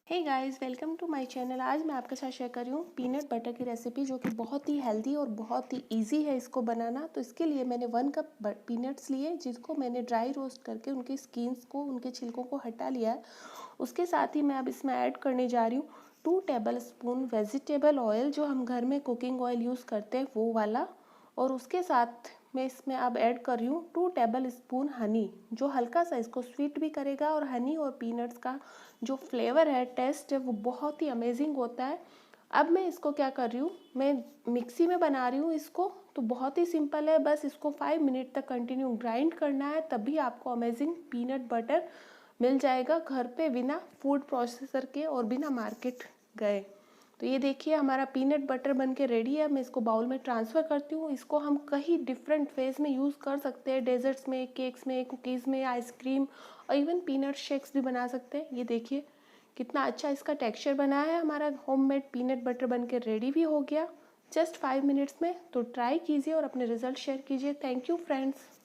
Hey guys, welcome to my channel. आज मैं आपके साथ शेयर कर रही हूँ पीनट बटर की रेसिपी, जो कि बहुत ही हेल्दी और बहुत ही इजी है इसको बनाना। तो इसके लिए मैंने 1 कप पीनट्स लिए, जिसको मैंने ड्राई रोस्ट करके उनके स्किन्स को, उनके छिलकों को हटा लिया है। उसके साथ ही मैं अब इसमें ऐड करने जा रही हूँ 2 टेबलस्पून वेजिटेबल ऑयल, जो हम घर में कुकिंग ऑयल यूज़ करते हैं वो वाला। और उसके साथ मैं इसमें अब ऐड कर रही हूँ 2 टेबलस्पून हनी, जो हल्का सा इसको स्वीट भी करेगा। और हनी और पीनट्स का जो फ्लेवर है, टेस्ट है, वो बहुत ही अमेजिंग होता है। अब मैं इसको क्या कर रही हूँ, मैं मिक्सी में बना रही हूँ इसको। तो बहुत ही सिंपल है, बस इसको 5 मिनट तक कंटिन्यू ग्राइंड करना है, तभी आपको अमेजिंग पीनट बटर मिल जाएगा घर पे, बिना फूड प्रोसेसर के और बिना मार्केट गए। तो ये देखिए, हमारा पीनट बटर बनके रेडी है। मैं इसको बाउल में ट्रांसफ़र करती हूँ। इसको हम कई डिफरेंट फेज में यूज़ कर सकते हैं, डेजर्ट्स में, केक्स में, कुकीज़ में, आइसक्रीम और इवन पीनट शेक्स भी बना सकते हैं। ये देखिए कितना अच्छा इसका टेक्सचर बना है। हमारा होममेड पीनट बटर बनके रेडी भी हो गया जस्ट 5 मिनट्स में। तो ट्राई कीजिए और अपने रिजल्ट शेयर कीजिए। Thank you friends.